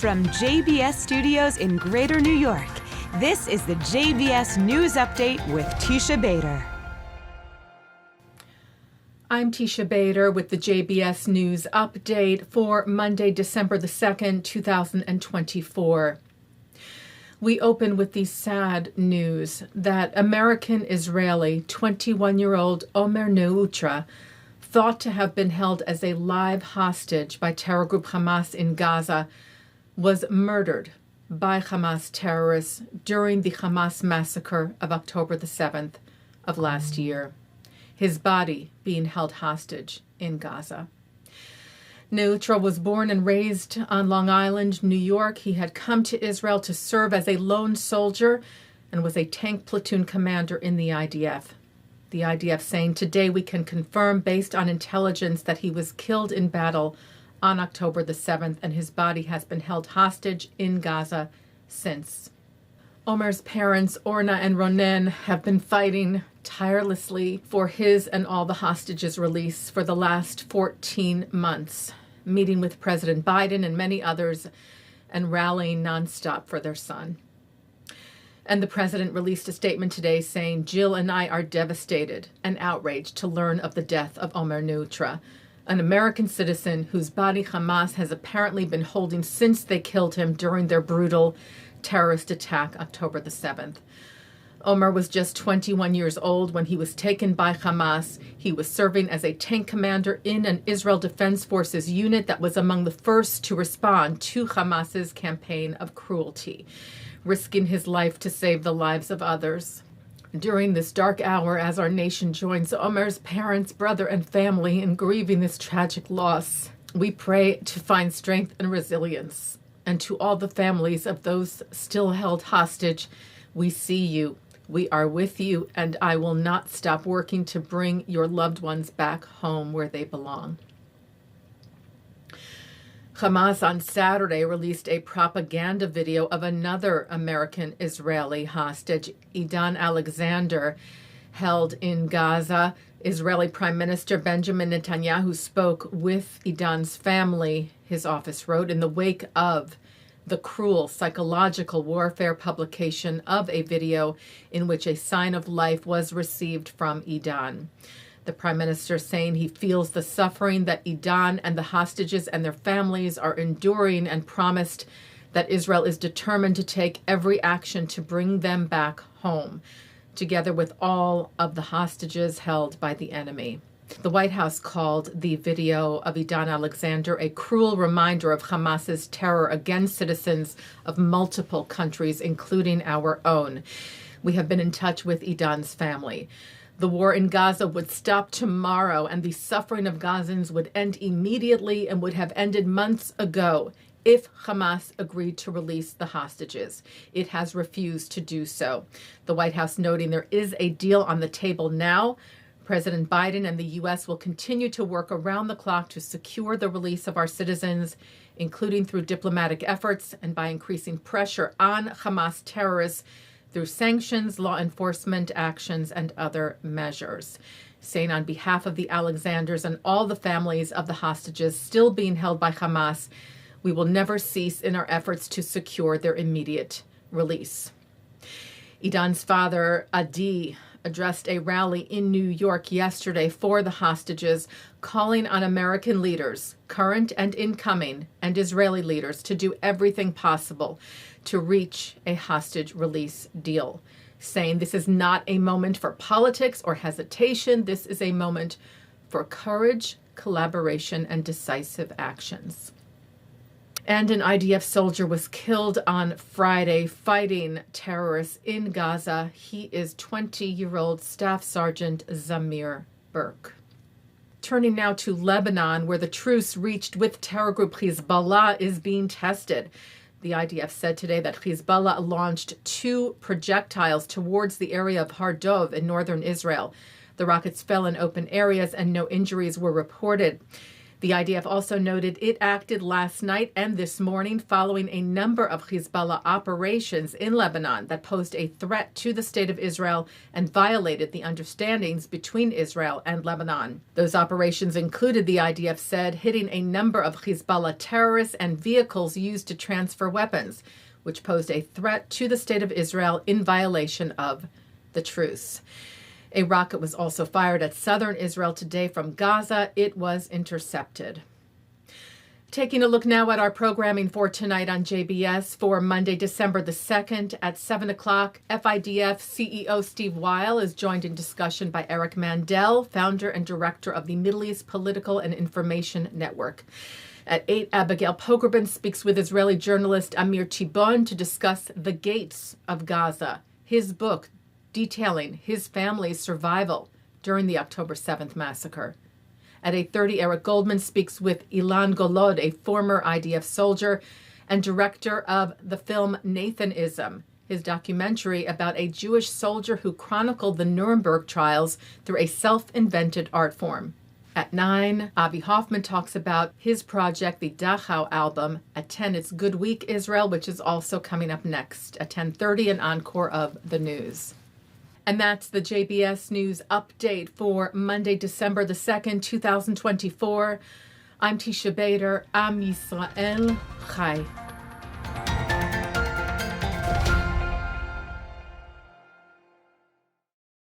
From JBS Studios in Greater New York, this is the JBS News Update with Teisha Bader. I'm Teisha Bader with the JBS News Update for Monday, December the 2nd, 2024. We open with the sad news that American-Israeli 21-year-old Omer Neutra, thought to have been held as a live hostage by terror group Hamas in Gaza, was murdered by Hamas terrorists during the Hamas massacre of October the 7th of last year, his body being held hostage in Gaza. Neutra was born and raised on Long Island, New York. He had come to Israel to serve as a lone soldier and was a tank platoon commander in the IDF. The IDF saying today we can confirm based on intelligence that he was killed in battle on October the 7th, and his body has been held hostage in Gaza since. Omer's parents, Orna and Ronen, have been fighting tirelessly for his and all the hostages' release for the last 14 months, meeting with President Biden and many others and rallying nonstop for their son. And the president released a statement today saying, "Jill and I are devastated and outraged to learn of the death of Omer Neutra, an American citizen whose body Hamas has apparently been holding since they killed him during their brutal terrorist attack October the 7th. Omer was just 21 years old when he was taken by Hamas. He was serving as a tank commander in an Israel Defense Forces unit that was among the first to respond to Hamas's campaign of cruelty, risking his life to save the lives of others. During this dark hour, as our nation joins Omer's parents, brother, and family in grieving this tragic loss, we pray to find strength and resilience. And to all the families of those still held hostage, we see you, we are with you, and I will not stop working to bring your loved ones back home where they belong." Hamas on Saturday released a propaganda video of another American-Israeli hostage, Elan Alexander, held in Gaza. Israeli Prime Minister Benjamin Netanyahu spoke with Elan's family, his office wrote, in the wake of the cruel psychological warfare publication of a video in which a sign of life was received from Elan. The Prime Minister saying he feels the suffering that Elan and the hostages and their families are enduring and promised that Israel is determined to take every action to bring them back home, together with all of the hostages held by the enemy. The White House called the video of Elan Alexander a cruel reminder of Hamas's terror against citizens of multiple countries, including our own. We have been in touch with Elan's family. The war in Gaza would stop tomorrow, and the suffering of Gazans would end immediately and would have ended months ago if Hamas agreed to release the hostages. It has refused to do so. The White House noting there is a deal on the table now. President Biden and the U.S. will continue to work around the clock to secure the release of our citizens, including through diplomatic efforts and by increasing pressure on Hamas terrorists through sanctions, law enforcement actions, and other measures. Saying on behalf of the Alexanders and all the families of the hostages still being held by Hamas, we will never cease in our efforts to secure their immediate release. Elan's father, Adi, addressed a rally in New York yesterday for the hostages, calling on American leaders, current and incoming, and Israeli leaders to do everything possible to reach a hostage release deal, saying this is not a moment for politics or hesitation. This is a moment for courage, collaboration, and decisive actions. And an IDF soldier was killed on Friday fighting terrorists in Gaza. He is 20-year-old Staff Sergeant Zamir Burke. Turning now to Lebanon, where the truce reached with terror group Hezbollah is being tested. The IDF said today that Hezbollah launched 2 projectiles towards the area of Har Dov in northern Israel. The rockets fell in open areas and no injuries were reported. The IDF also noted it acted last night and this morning following a number of Hezbollah operations in Lebanon that posed a threat to the state of Israel and violated the understandings between Israel and Lebanon. Those operations included, the IDF said, hitting a number of Hezbollah terrorists and vehicles used to transfer weapons, which posed a threat to the state of Israel in violation of the truce. A rocket was also fired at southern Israel today from Gaza. It was intercepted. Taking a look now at our programming for tonight on JBS for Monday, December the 2nd at 7 o'clock. FIDF CEO Steve Weil is joined in discussion by Eric Mandel, founder and director of the Middle East Political and Information Network. At 8, Abigail Pogrebin speaks with Israeli journalist Amir Tibon to discuss The Gates of Gaza, his book detailing his family's survival during the October 7th massacre. At 8:30, Eric Goldman speaks with Elan Golod, a former IDF soldier and director of the film Nathan-ism, his documentary about a Jewish soldier who chronicled the Nuremberg Trials through a self-invented art form. At 9, Avi Hoffman talks about his project, the Dachau album. At 10, it's Good Week Israel, which is also coming up next. At 10:30, an encore of the news. And that's the JBS News Update for Monday, December the 2nd, 2024. I'm Teisha Bader. Am Yisrael Chai.